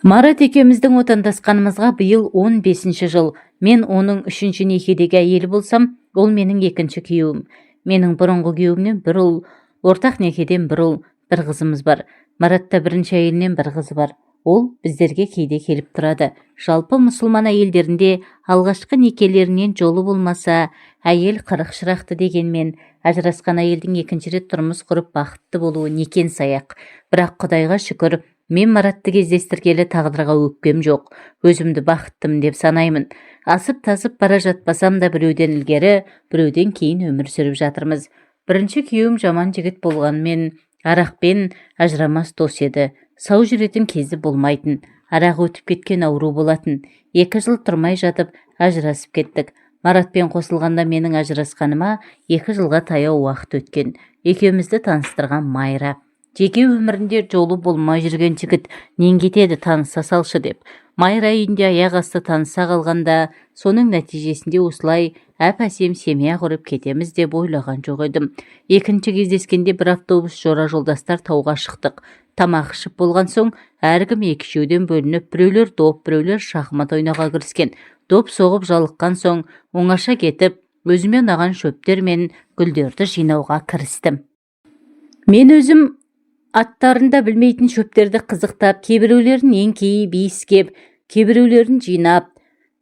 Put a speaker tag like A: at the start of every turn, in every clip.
A: Марат екеуміздің отандасқанымызға биыл 15-ші жыл. Мен оның 3-ші некедегі әйелі болсам, ол менің 2-ші күйеуім. Менің бұрынғы күйеуімнен бір ұл, ортақ некеден бір ұл, бір қызымыз бар. Маратта 1-ші әйелінен бір қызы бар. Ол біздерге кейде келіп тұрады. Жалпы мұсылман әйелдерінде алғашқы некелерінен жолы болмаса, әйел 40 шырақты дегенмен, ажырасқан әйелдің 2-ші рет тұрмыс құрып бақытты болуы некен саяқ. Бірақ Құдайға шүкір, мен Маратты кездестіргелі тағдырға өкпем жоқ. Өзімді бақыттымын деп санаймын. Асып-тасып бара жатпасам да біреуден ілгері, біреуден кейін өмір сүріп жатырмыз. 1-ші күйеуім жаман жігіт болғанмен, арақпен ажырамас дос еді. Сау жүретін кезі болмайтын. Арақ өтіп кеткен ауру болатын. 2 жыл тұрмай жатып ажырасып кеттік. Маратпен қосылғанда менің ажырасқаныма 2 жылға таяу уақыт өткен. Екеумізді таныстырған Майра. Жеке өмірінде жолы болмай жүрген жігіт нен кетеді, таныса салшы деп. Майра үйінде аяқ асты таныса қалғанда, соның нәтижесінде осылай әп-әсем семья құрып кетеміз деп ойлаған жоқ едім. 2-ші кездескенде бір автобус жора жолдастар тауға шықтық. Тамақ ішіп болған соң, әркім 2-шеуден бөлініп, біреулер доп, біреулер шахмат ойнауға кіріскен. Доп соғып жалыққан соң, оңаша кетіп, өзіме ұнаған шөптер мен гүлдерді жинауға кірістім. Мен өзім аттарында білмейтін шөптерді қызықтап, кейбіреулерін еңкейіп, иіскеп, кейбіреулерін жинап,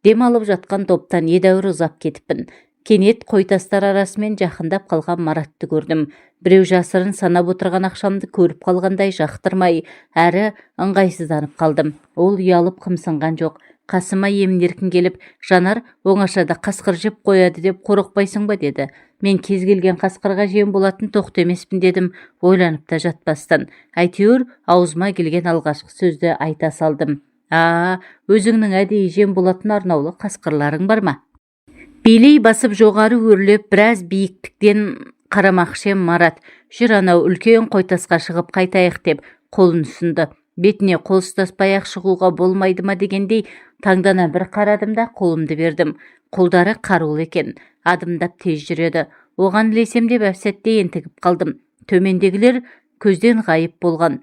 A: демалып жатқан топтан едәуір ұзап кетіппін. Кенет қойтастар арасымен жақындап қалған Маратты көрдім. Біреу жасырын санап отырған ақшамды көріп қалғандай жақтырмай, әрі ыңғайсызданып қалдым. Ол ұялып қымсынған жоқ. Қасыма емін-еркін келіп, Жанар оңашада қасқыр жеп қояды деп қорықпайсың ба деді. Мен кез келген қасқырға жем болатын тоқты емеспін дедім, ойланып та жатпастан. Әйтеуір аузыма келген алғашқы сөзді айта салдым. Өзіңнің әдейі жем болатын арнаулы қасқырларың бар ма? Билей басып жоғары өрлеп, біраз биіктіктен қарамақшы ем Марат. Жүр анау үлкен қойтасқа шығып қайтайық деп қолын ұсынды. Бетіне қол ұстаспай-ақ шығуға болмайды ма дегендей таңдана бір қарадым да қолымды бердім. Қолдары қарулы екен, адымдап тез жүреді. Оған ілесем деп әп-сәтте ентігіп қалдым. Төмендегілер көзден ғайып болған.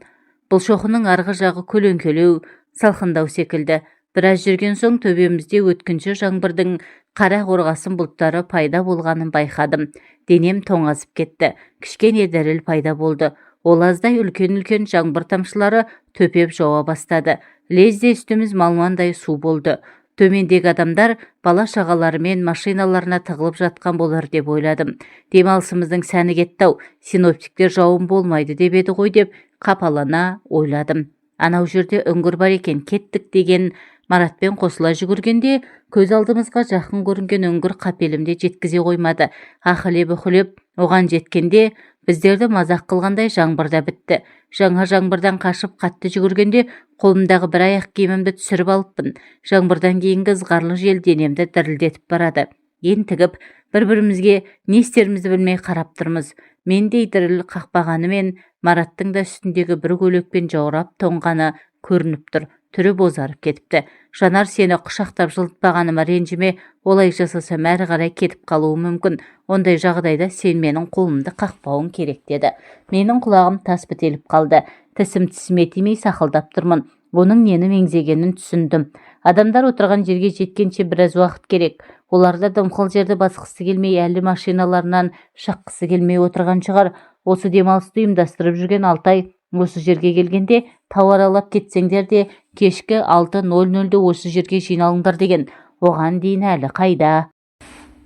A: Бұл шоқының арғы жағы көлеңкелеу, салқындау секілді. Біраз жүрген соң төбемізде өткінші жаңбырдың қара қорғасын бұлттары пайда болғанын байқадым. Денем тоңазып кетті. Кішкене діріл пайда болды. Ол аздай үлкен-үлкен жаңбыр тамшылары төпеп жауа бастады. Лезде үстіміз малмандай су болды. Төмендегі адамдар бала-шағаларымен машиналарына тығылып жатқан болар деп ойладым. Демалысымыздың сәні кетті-ау, синоптиктер жауын болмайды деп еді ғой деп қапалана ойладым. Анау жерде үңгір бар екен, кеттік деген Маратпен қосыла жүгіргенде, көз алдымызға жақын көрінген үңгір қапелімде жеткізе қоймады. Ақылеп-үхілеп оған жеткенде, біздерді мазақ қылғандай жаңбырда бітті. Жаңа жаңбырдан қашып қатты жүгіргенде, қолымдағы бір аяқ киімімді түсіріп алыппын. Жаңбырдан кейінгі ызғарлы жел денемді дірілдетіп барады. Ентігіп, бір-бірімізге не істерімізді білмей қарап тұрмыз. Мендей діріл қақпағанымен, Мараттың да үстіндегі бір көйлекпен жаурап тоңғаны көрініп тұр. Түрі бозарып кетіпті. Жанар сені құшақтап жылытпағаныма ренжіме, олай жасасам әрі қарай кетіп қалуы мүмкін. Ондай жағдайда сен менің қолымды қақпауың керек деді. Менің құлағым тас бітеліп қалды. Тісім тісіме тимей сақылдап тұрмын. Оның нені меңзегенін түсіндім. Адамдар отырған жерге жеткенше біраз уақыт керек. Оларда дымқыл жерді басқысы келмей, әлі машиналарынан шыққысы келмей отырған шығар. Осы демалысты ұйымдастырып жүрген Алтай осы жерге келгенде тауар алып кетсеңдер де кешкі 6:00-де осы жерге жиналыңдар деген. Оған дейін әлі қайда?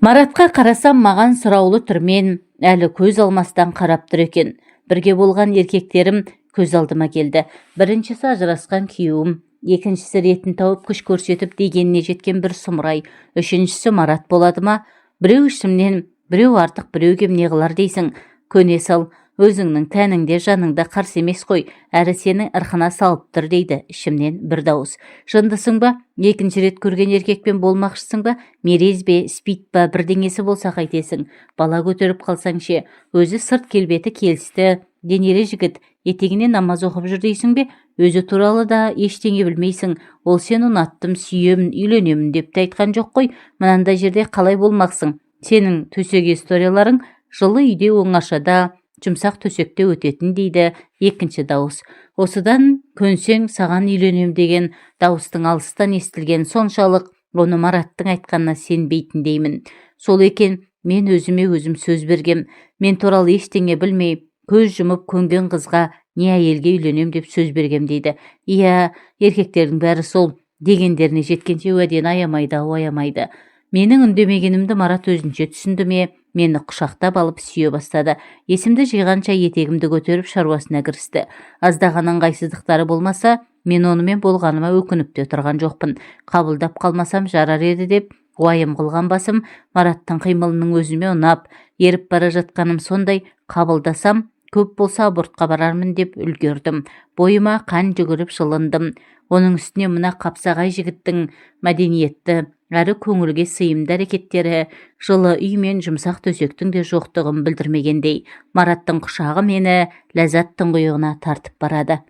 A: Маратқа қарасам, маған сұраулы түрмен әлі көз алмастан қарап тұр екен. Бірге болған еркектерім көз алдыма келді. Біріншісі ажырасқан күйеуім, екіншісі ретін тауып күш көрсетіп дегеніне жеткен бір сұмырай, үшіншісі Марат болады ма? Біреу ішімнен, біреу артық, біреу кем не қылар дейсің? Көне сал, өзіңнің тәніңде жаныңда қарсы емес қой, әрі сені ырқына салып тұр дейді ішімнен бір дауыс. Жындысың ба? 2-ші рет көрген еркекпен болмақшысың ба? Мерез бе, спит па, бірдеңесі болса қайтесің? Бала көтеріп қалсаң ше, өзі сырт келбеті келісті, денелі жігіт, етегіне намаз оқып жүр дейсің бе? Өзі туралы да ештеңе білмейсің. Ол сені ұнаттым, сүйемін, үйленемін деп те айтқан жоқ қой. Мынандай жерде қалай болмақсың? Сенің төсек историяларың жылы үйде оңашада, жұмсақ төсекте өтетін дейді екінші дауыс. Осыдан көнсең саған үйленем деген дауыстың алыстан естілген соншалық оны Мараттың айтқанына сенбейтіндеймін. Сол екен, мен өзіме өзім сөз бергем. Мен туралы ештеңе білмей, көз жұмып көнген қызға не әйелге үйленем деп сөз бергем дейді. Иә, еркектердің бәрі сол, дегендеріне жеткенше уәдені аямайды. Менің үндемегенімді Марат өзінше түсінді ме, мені құшақтап алып сүйе бастады. Есімді жиғанша етегімді көтеріп шаруасына кірісті. Аздаған ыңғайсыздықтары болмаса, мен онымен болғаныма өкініп те тұрған жоқпын. Қабылдап қалмасам жарар еді деп уайым қылған басым, Мараттың қимылының өзіме ұнап, еріп бара жатқаным сондай, қабылдасам көп болса абортқа барармын деп үлгердім. Бойыма қан жүгіріп жылындым. Оның үстіне мына қапсағай жігіттің мәдениетті әрі көңілге сыйымды әрекеттері жылы үй мен жұмсақ төсектің де жоқтығын білдірмегендей, Мараттың құшағы мені ләззат тұңғиығына тартып барады.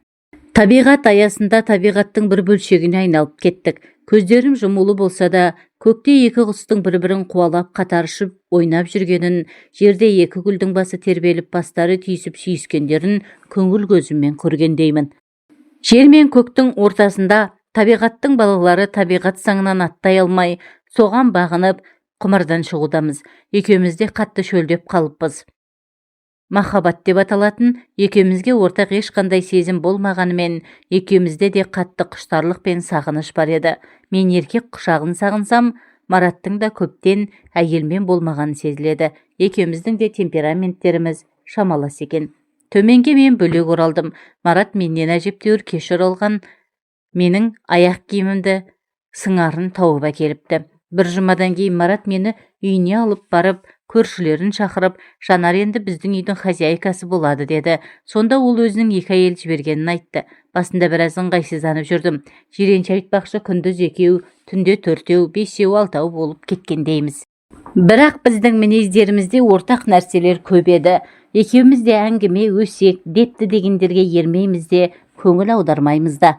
A: Табиғат аясында табиғаттың бір бөлшегіне айналып кеттік. Көздерім жұмулы болса да, көкте екі құстың бір-бірін қуалап қатар ұшып ойнап жүргенін, жерде екі гүлдің басы тербеліп бастары түйісіп сүйіскендерін көңіл көзіммен көргендеймін. Жер мен көктің ортасында табиғаттың балалары табиғат заңынан аттай алмай, соған бағынып, құмардан шығудамыз. Екеуміз де қатты шөлдеп қалыппыз. Махаббат деп аталатын екеумізге ортақ ешқандай сезім болмағанымен, екеумізде де қатты құштарлық пен сағыныш бар еді. Мен еркек құшағын сағынсам, Мараттың да көптен әйелмен болмағаны сезіледі. Екеуміздің де темпераменттеріміз шамалас екен. Төменге мен бөлек оралдым. Марат менен әжептәуір кеш оралған. Менің аяқ киімімді сыңарын тауып әкеліпті. Бір жұмадан кейін Марат мені үйіне алып барып, көршілерін шақырып, Жанар енді біздің үйдің хозяйкасы болады деді. Сонда ол өзінің екі әйел жібергенін айтты. Басында біраз ыңғайсызданып жүрдім. Жиренше айтпақшы, күндіз 2, түнде 4, 5, 6 болып кеткендейміз. Бірақ біздің мінездерімізде ортақ нәрселер көп еді. Екеуміз де әңгіме, өсек, депті дегендерге ермейміз де, көңіл аудармаймыз да.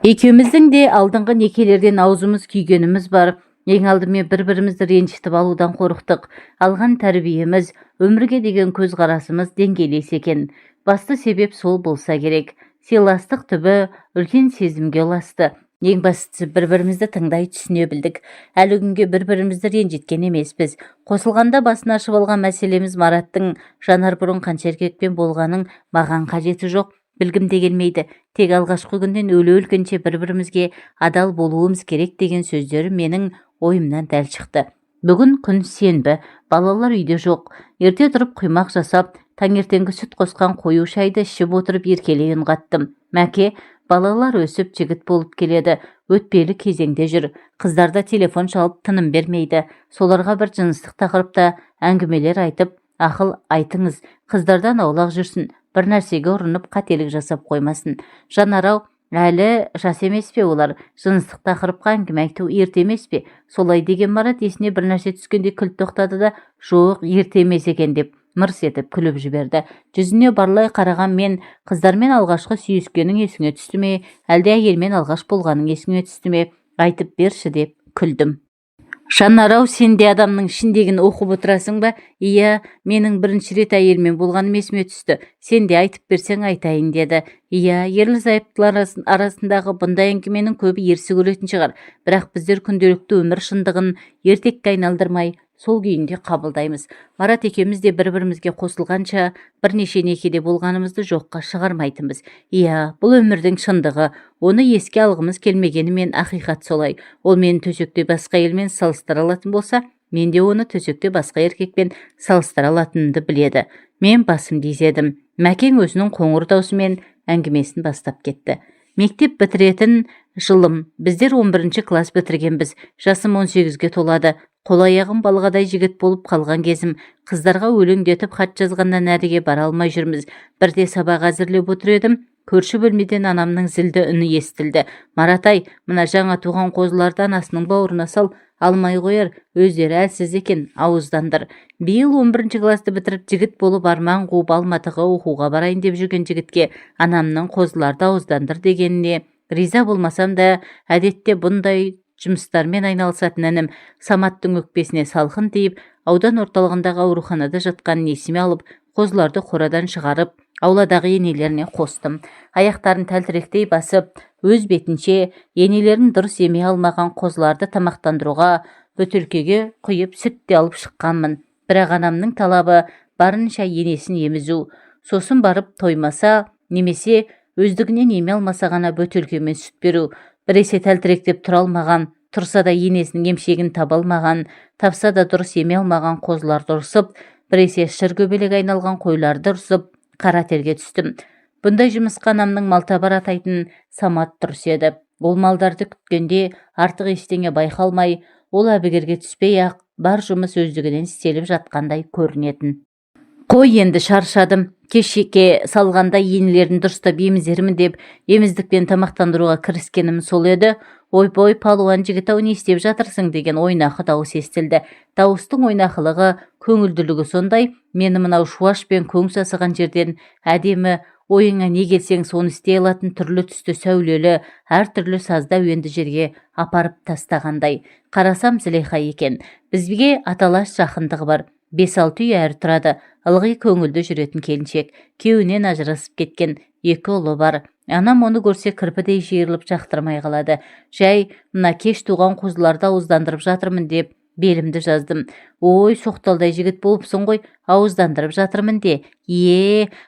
A: Екеуміздің де алдыңғы некелерден аузымыз күйгеніміз бар. Ең алдымен бір-бірімізді ренжітіп алудан қорықтық. Алған тәрбиеміз, өмірге деген көзқарасымыз деңгейлес екен. Басты себеп сол болса керек. Сыйластық түбі үлкен сезімге ұласты. Ең бастысы бір-бірімізді тыңдай түсіне білдік. Әлі күнге бір-бірімізді ренжіткен емеспіз. Қосылғанда басын ашып алған мәселеміз Мараттың Жанар бұрын қанша еркекпен болғаның маған қажеті жоқ, білгім де келмейді. Тек алғашқы күннен өле-өлгенше бір-бірімізге адал болуымыз керек деген сөздері менің ойымнан дәл шықты. Бүгін күн сенбі, балалар үйде жоқ. Ерте тұрып құймақ жасап, таңертеңгі сүт қосқан қою шайды ішіп отырып еркелей үн қаттым. Мәке, балалар өсіп жігіт болып келеді. Өтпелі кезеңде жүр. Қыздарда телефон шалып тыным бермейді. Соларға бір жыныстық тақырыпта әңгімелер айтып, ақыл айтыңыз. Қыздардан аулақ жүрсін. Бір нәрсеге ұрынып қателік жасап қоймасын. Жанарау, әлі жас емес пе олар? Жыныстық тақырыпқа әңгіме айту ерте емес пе? Солай деген Марат есіне бір нәрсе түскенде кілт тоқтады да, жоқ, ерте емес екен деп мырс етіп күліп жіберді. Жүзіне барлай қараған мен, қыздармен алғашқы сүйіскенің есіңе түсті ме, әлде әйелмен алғаш болғаның есіңе түсті ме? Айтып берші деп күлдім. Жанарау, сен де адамның ішіндегін оқып отырасың ба? Иә, менің бірінші рет әйелмен болғаным есіме түсті. Сен де айтып берсең айтайын деді. Иә, ерлі-зайыптылар арасындағы бұндай әңгіменің көбі ерсі көретін шығар. Бірақ біздер күнделікті өмір шындығын ертекке айналдырмай, сол күйінде қабылдаймыз. Марат екеуміз де бір-бірімізге қосылғанша бірнеше некеде болғанымызды жоққа шығармайтынбыз. Иә, бұл өмірдің шындығы. Оны еске алғымыз келмегенімен ақиқат солай. Ол мені төсекте басқа әйелмен салыстыра алатын болса, мен де оны төсекте басқа еркекпен салыстыра алатынымды біледі. Мен басымды изедім. Мәкең өзінің қоңыр даусымен әңгімесін бастап кетті. Мектеп бітіретін жылым. Біздер 11 класс бітіргенбіз. Жасым 18-ге толады. Қол-аяғым балғадай жігіт болып қалған кезім. Қыздарға өлеңдетіп хат жазғаннан әріге бара алмай жүрміз. Бірде сабақ әзірлеп отыр едім. Көрші бөлмеден анамның зілді үні естілді. Маратай, мына жаңа туған қозыларды анасының бауырына сал, алмай қояр, өздері әлсіз екен, ауыздандыр. Биыл 11 класты бітіріп жігіт болып арман қуып Алматыға оқуға барайын деп жүрген жігітке анамның қозыларды ауыздандыр дегеніне риза болмасам да, әдетте бұндай жұмыстармен айналысатын інім Саматтың өкпесіне салқын тиіп, аудан орталығындағы ауруханада жатқанын есіме алып, қозыларды қорадан шығарып, ауладағы енелеріне қостым. Аяқтарын тәлтіректей басып, өз бетінше енелерін дұрыс емей алмаған қозыларды тамақтандыруға бөтелкеге құйып сүтте алып шыққанмын. Бірақ анамның талабы барынша енесін емізу. Сосын барып тоймаса, немесе өздігінен еме алмаса ғана бөтелкемен сүт беру. Біресе тәлтіректеп тұра алмаған, тұрса да енесінің емшегін таба алмаған, тапса да дұрыс еме алмаған қозыларды ұрсып, біресе шыр көбелек айналған қойларды ұрсып, қара терге түстім. Бұндай жұмысқа анамның малтабар атайтын Самат дұрыс еді. Ол малдарды күткенде артық ештеңе байқалмай, ол әбігерге түспей-ақ бар жұмыс өздігінен істеліп жатқандай көрінетін. Қой, енді шаршадым. Кешеке салғанда енелерін дұрыстап емізермін деп еміздікпен тамақтандыруға кіріскенім сол еді. Ойбой, палуан жігіт-ау, не істеп жатырсың деген ойнақы дауыс естілді. Дауыстың ойнақылығы, көңілділігі сондай, мені мынау шуаш пен көң сасыған жерден әдемі, ойыңа не келсең соны істей алатын түрлі түсті сәулелі, әртүрлі сазда әуенді жерге апарып тастағандай. Қарасам Зілиха екен. Бізге аталас жақындығы бар. 5-6 үй әрі тұрады. Ылғи көңілді жүретін келіншек. Күйеуінен ажырасып кеткен, 2 ұлы бар. Анам оны көрсе кірпідей жиырылып жақтырмай қалады. Жай, мына кеш туған қозыларды ауыздандырып жатырмын деп белімді жаздым. Ой, соқталдай жігіт болыпсың ғой, ауыздандырып жатырмын де.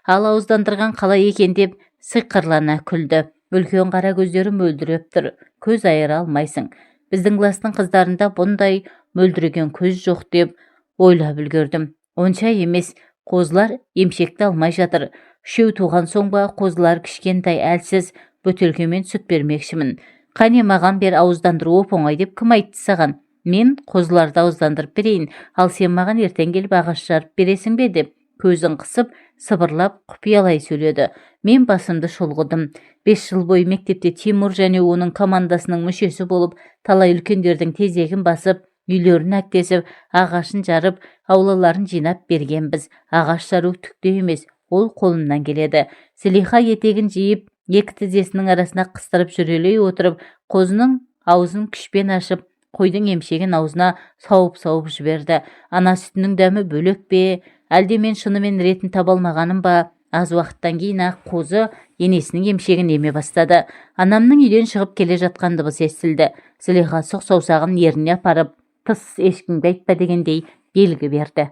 A: Ал ауыздандырған қалай екен деп сиқырлана күлді. Үлкен қара көздері мөлдіреп тұр. Көз айыра алмайсың. Біздің кластың қыздарында бұндай мөлдіреген көз жоқ деп ойлап үлгердім. Онша емес, қозылар емшекті алмай жатыр. 3 туған соң ба қозылар кішкентай әлсіз, бөтелкемен сүт бермекшімін. Қане маған бер, ауыздандыру оп-оңай деп кім айтты саған? Мен қозыларды ауыздандырып берейін, ал сен маған ертең келіп ағаш жарып бересің бе деп көзін қысып, сыбырлап құпиялай сөйледі. Мен басымды шұлғыдым. 5 жыл бойы мектепте Тимур және оның командасының мүшесі болып, талай үлкендердің тезегін басып, үйлерін әктесіп, ағашын жарып, аулаларын жинап бергенбіз. Ағаш жару түкте емес, ол қолымнан келеді. Зілиха етегін жиып, 2 тізесінің арасына қыстырып жүрелей отырып, қозының аузын күшпен ашып, қойдың емшегін аузына сауып-сауып жіберді. Ана сүтінің дәмі бөлек пе, әлде мен шынымен ретін таба алмағаным ба? Аз уақыттан кейін-ақ қозы енесінің емшегін еме бастады. Анамның үйден шығып келе жатқан дыбыс естілді. Зілиха сұқ саусағын ерніне апарып, тыс, ешкімге айтпа дегендей белгі берді.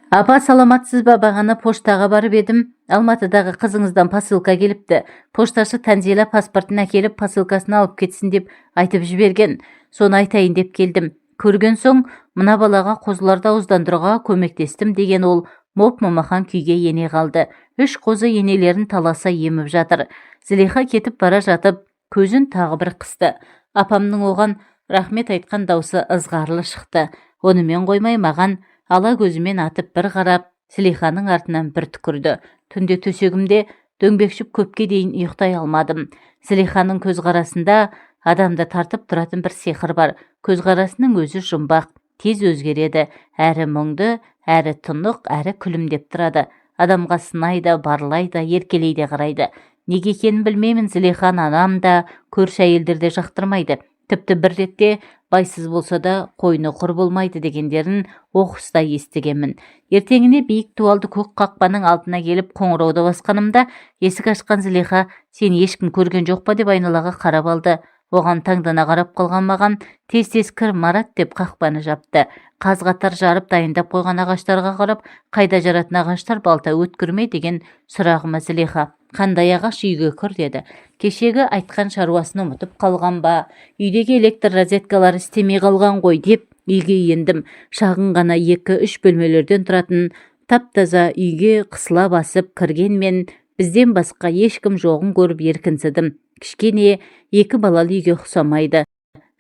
A: Апа, саламатсыз ба? Бағана поштаға барып едім. Алматыдағы қызыңыздан посылка келіпті. Пошташы Танзила паспортын әкеліп, посылкасын алып кетсін деп айтып жіберген. Соны айтайын деп келдім. Көрген соң, мына балаға қозыларды ауыздандыруға көмектестім деген ол моп-момақан күйге ене қалды. 3 қозы енелерін таласа еміп жатыр. Зілиха кетіп бара жатып, көзін тағы бір қысты. Апамның оған рахмет айтқан даусы ызғарлы шықты. Онымен қоймай маған ала көзімен атып бір қарап, Зілиханың артынан бір түкірді. Түнде төсегімде дөңбекшіп көпке дейін ұйықтай алмадым. Зілиханың көзқарасында адамды тартып тұратын бір сиқыр бар. Көзқарасының өзі жұмбақ, тез өзгереді. Әрі мұңды, әрі тұнық, әрі күлімдеп тұрады. Адамға сынайды, барлайды, еркелейді қарайды. Неге екенін білмеймін, Зілихан анам да, көрші әйелдер де жақтырмайды. Тіпті бір ретте байсыз болса да қойны құр болмайды дегендерін оқыста естігенмін. Ертеңіне биік туалды көк қақпаның алдына келіп қоңырауды басқанымда, есік ашқан Зілиха, сен ешкім көрген жоқ па деп айналаға қарап алды. Оған таңдана қарап қалған маған, тез-тез кір Марат деп қақпаны жапты. Қаз-қатар жарып дайындап қойған ағаштарға қарап, қайда жаратын ағаштар, балта өткірме деген сұрағыма Зілиха, қандай ағаш, үйге кір деді. Кешегі айтқан шаруасын ұмытып қалған ба, үйдегі электр розеткалары істемей қалған ғой деп үйге ендім. Шағын ғана 2-3 бөлмелерден тұратын тап-таза үйге қысыла басып кіргенмен, бізден басқа ешкім жоғын көріп еркінсідім. Кішкене 2 балалы үйге ұқсамайды.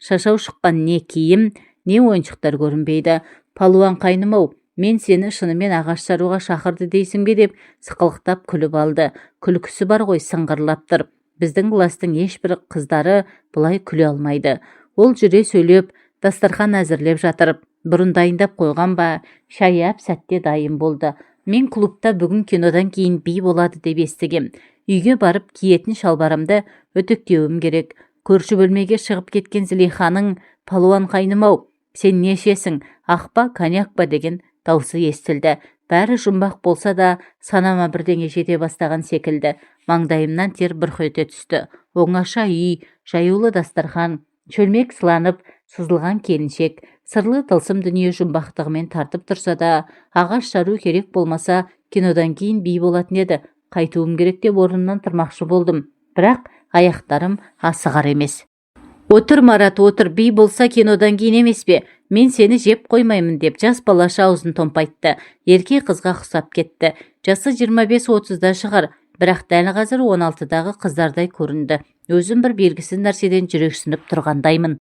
A: Шашау шыққан не киім, не ойыншықтар көрінбейді. Палуан қайным-ау, мен сені шынымен ағаш жаруға шақырды дейсің бе деп сықылықтап күліп алды. Күлкісі бар ғой, сыңғырлап тұр. Біздің кластың ешбір қыздары бұлай күле алмайды. Ол жүре сөйлеп, дастархан әзірлеп жатыр. Бұрын дайындап қойған ба, шай әп сәтте дайын болды. Мен клубта бүгін кинодан кейін би болады деп естігем. Үйге барып киетін шалбарымды үтіктеуім керек. Көрші бөлмеге шығып кеткен Зілиханың, палуан қайным-ау, сен не ішесің, ақ па, коньяк па деген даусы естілді. Бәрі жұмбақ болса да, санама бірдеңе жете бастаған секілді. Маңдайымнан тер бұрқ ете түсті. Оңаша үй, жаюлы дастархан, шөлмек сыланып, сызылған келіншек, сырлы тылсым дүние жұмбақтығымен тартып тұрса да, ағаш жару керек болмаса, кинодан кейін би болатын еді. Қайтуым керек деп орнымнан тұрмақшы болдым. Бірақ аяқтарым асығар емес. Отыр, Марат, отыр, би болса кинодан кейін емес пе? Мен сені жеп қоймаймын деп жас балаша аузын томпайтты. Ерке қызға құсап кетті. Жасы 25-30-да шығар, бірақ дәл қазір 16-дағы қыздардай көрінді. Өзім бір белгісіз нәрседен жүрексініп тұрғандаймын.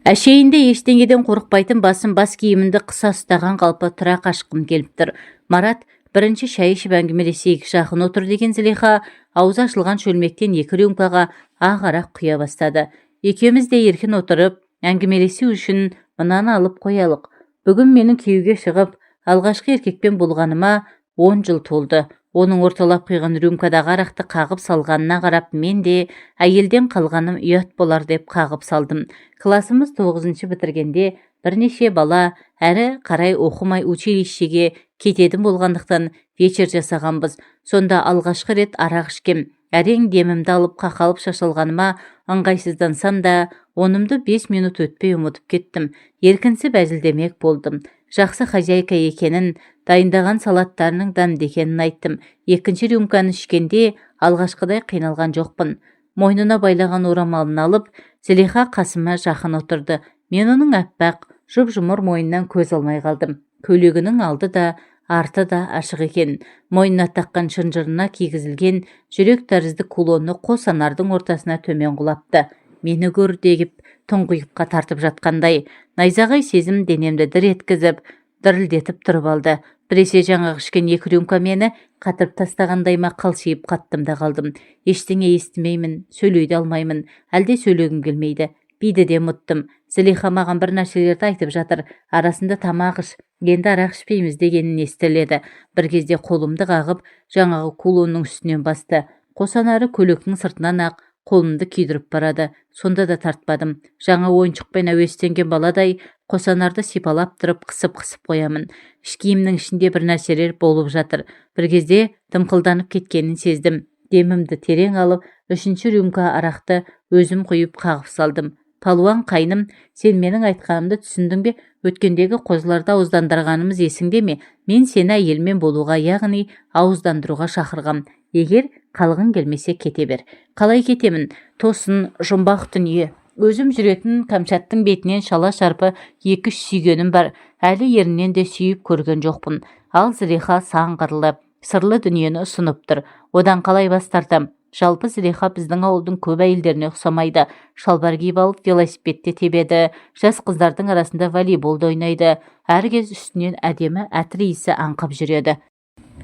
A: Әшейінде ештеңеден қорықпайтын басым бас киімімді қыса ұстаған қалпы тұра қашқым келіп тұр. Марат, бірінші шай ішіп әңгімелесейік, жақын отыр деген Зылиха аузы ашылған шөлмектен 2 рюмкаға ақ арақ құя бастады. Екеуміз де еркін отырып, әңгімелесу үшін мынаны алып қоялық. Бүгін менің күйеуге шығып, алғашқы еркекпен болғаныма 10 жыл толды. Оның орталап құйған рюмкадағы арақты қағып салғанына қарап, мен де әйелден қалғаным ұят болар деп қағып салдым. Классымыз 9-шы бітіргенде бірнеше бала әрі қарай оқымай училищеге кететін болғандықтан вечер жасағанбыз. Сонда алғашқы рет арақ ішкем. Әрең демімді алып қақалып шашылғаныма ыңғайсыздансам да, онымды 5 минут өтпей ұмытып кеттім. Еркінсіп әзілдемек болдым. Жақсы хозяйка екенін, дайындаған салаттарының дәмді екенін айттым. Екінші рюмканы ішкенде алғашқыдай қиналған жоқпын. Мойнына байлаған орамалын алып, Зылиха қасыма жақын отырды. Мен оның әппақ, жұп-жұмыр мойнынан көз алмай қалдым. Көйлегінің алды да, арты да ашық екен. Мойнына таққан шынжырына кигізілген жүрек тәрізді кулоны қос анардың ортасына төмен құлапты. Мені көр дегіп, тұңғиыққа тартып жатқандай, найзағай сезім денемді дір еткізіп, дірілдетіп тұрып алды. Біресе жаңағы ішкен 2 рюмка мені қатырып тастағандайма қалшиып қаттым да қалдым. Ештеңе естімеймін, сөйлей де алмаймын, әлде сөйлегім келмейді. Биді де ұмыттым. Зылиха маған бір нәрселерді айтып жатыр. Арасында тамақ іш, енді арақ ішпейміз дегенін естіледі. Бір кезде қолымды қағып, жаңағы кулонның үстінен басты. Қосанары көйлектің сыртынан ақ қолымды күйдіріп барады. Сонда да тартпадым. Жаңа ойыншықпен әуестенген баладай қосанарды сипалап тұрып қысып-қысып қоямын. Іш киімнің ішінде бір нәрселер болып жатыр. Бір кезде дымқылданып кеткенін сездім. Демімді терең алып, 3-ші рюмка арақты өзім құйып қағып салдым. Палуан қайным, сен менің айтқанымды түсіндің бе? Өткендегі қозыларды ауыздандырғанымыз есіңде ме? Мен сені әйелмен болуға, яғни ауыздандыруға шақырғам. Егер қалғың келмесе кете бер. Қалай кетемін? Тосын, жұмбақ дүние. Өзім жүретін Камчаттың бетінен шала-шарпы 2-3 сүйгенім бар. Әлі ерінен де сүйіп көрген жоқпын. Ал Зылиха сан қырлы, сырлы дүниені ұсынып тұр. Одан қалай бас тартам? Жалпы Зылиха біздің ауылдың көп әйелдеріне ұқсамайды. Шалбар киіп алып велосипедте тебеді, жас қыздардың арасында волейболды ойнайды. Әркез үстінен әдемі әтір иісі аңқып жүреді.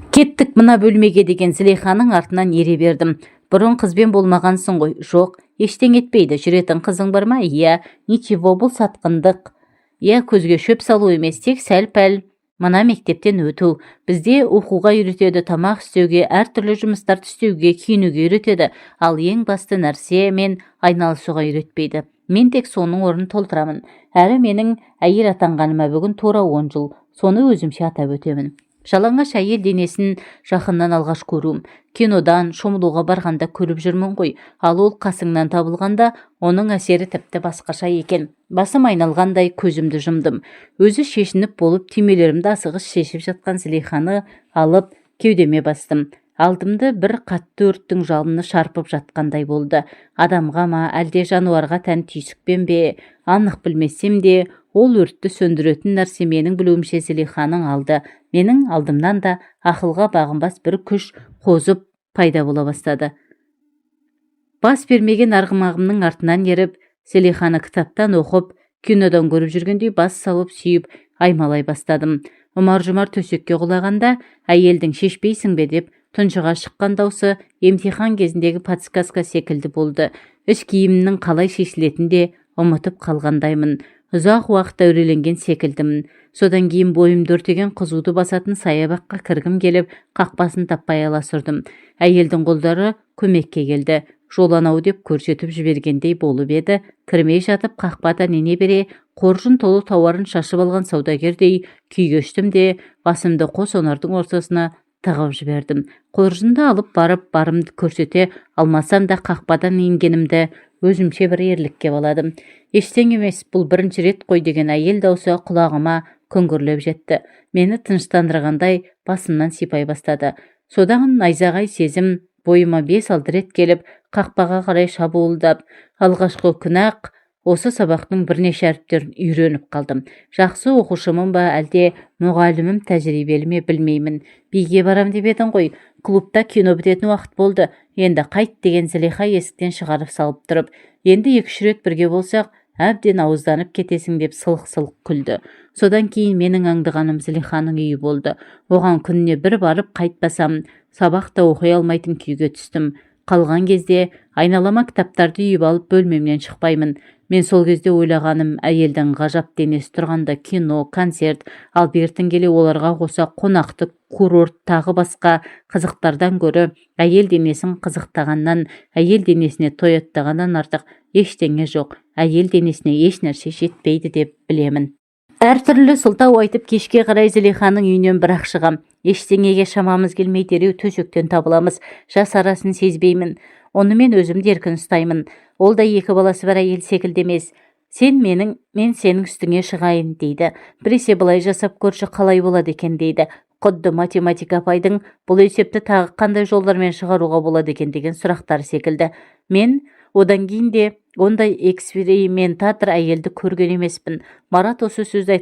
A: Кеттік мына бөлмеге деген Зылиханың артынан ере бердім. Бұрын қызбен болмағансың ғой? Жоқ, ештеңе етпейді. Жүретін қызың бар ма? Иә, ничего, бұл сатқындық. Иә, көзге шөп салу емес, тек сәл-пәл. Мына мектептен өту. Бізде оқуға үйретеді, тамақ істеуге, әртүрлі жұмыстарды істеуге, киінуге үйретеді. Ал ең басты нәрсе мен айналысуға үйретпейді. Мен тек соның орнын толтырамын. Әрі менің әйел атанғаныма бүгін тура 10 жыл. Соны өзімше атап өтемін. Жалаңаш әйел денесін жақыннан алғаш көруім. Кинодан, шомылуға барғанда көріп жүрмін ғой. Ал ол қасыңнан табылғанда оның әсері тіпті басқаша екен. Басым айналғандай көзімді жұмдым. Өзі шешініп болып түймелерімді асығыс шешіп жатқан Зылиханы алып кеудеме бастым. Алдымды бір қатты өрттің жалыны шарпып жатқандай болды. Адамға ма, әлде жануарға тән түйсікпен бе, анық білмесем де, ол өртті сөндіретін нәрсе менің білуімше Зылиханың алды. Менің алдымнан да ақылға бағынбас бір күш қозып пайда бола бастады. Бас бермеген арғымағымның артынан еріп, Зылиханы кітаптан оқып, кинодан көріп жүргендей бас салып сүйіп аймалай бастадым. Ұмар-жұмар төсекке құлағанда, әйелдің шешпейсің бе деп тұншыға шыққан даусы емтихан кезіндегі подсказка секілді болды. Іш киімнің қалай шешілетін де ұмытып қалғандаймын. Ұзақ уақыт әуреленген секілдімін. Содан кейін бойымды өртеген қызуды басатын саябаққа кіргім келіп, қақпасын таппай аласұрдым. Әйелдің қолдары көмекке келді. жоланау деп көрсетіп жібергендей болып еді. Кірмей жатып қақпадан ене бере қоржын толы тауарын шашып алған саудагердей күй кештім де басымды қос онардың ортасына тығып жібердім. Қоржынды алып барымды көрсете алмасам да қақпадан енгенімді өзімше бір ерлікке баладым. Ештеңе емес, бұл бірінші рет қой деген әйел даусы құлағыма күңгірлеп жетті. Мені тыныштандырғандай басымнан сипай бастады. Содан найзағай сезім бойыма 5-6 рет келіп, қақпаға қарай шабуылдап, алғашқы күні-ақ осы сабақтың бірнеше әріптерін үйреніп қалдым. Жақсы оқушымын ба, әлде мұғалімім тәжірибелі ме білмеймін. Биге барам деп едің ғой. Клубта кино бітетін уақыт болды. Енді қайт деген Зілиха есіктен шығарып салып тұрып, енді 2-3 рет бірге болсақ, әбден ауызданып кетесің деп сылық-сылық күлді. Содан кейін менің аңдығаным Зілиханың үйі болды. Оған күніне бір барып қайтпасам, сабақта оқи алмайтын күйге түстім. Қалған кезде айналама кітаптарды үйіп алып бөлмемнен шықпаймын. Мен сол кезде ойлағаным, әйелдің ғажап денесі тұрғанда кино, концерт, ал бертін келе оларға қоса қонақты, курорт, тағы басқа қызықтардан гөрі әйел денесін қызықтағаннан, әйел денесіне тояттағаннан артық ештеңе жоқ. Әйел денесіне еш нәрсе жетпейді деп білемін. Әртүрлі сылтау айтып кешке қарай Зілиханың үйінен бірақ шығам. Ештеңеге шамамыз келмей дереу төсектен табыламыз. Жас арасын сезбеймін. Оны мен өзімді еркін ұстаймын. Ол да 2 баласы бар әйел секілді емес. Сен мен сенің үстіңе шығайын дейді. Біресе былай жасап көрші қалай болады екен дейді. Құдды математика апайдың бұл есепті тағы қандай жолдармен шығаруға болады екен деген сұрақтар секілді. Мен одан кейін де ондай экспериментатор әйелді көрген емеспін. Марат осы сөзді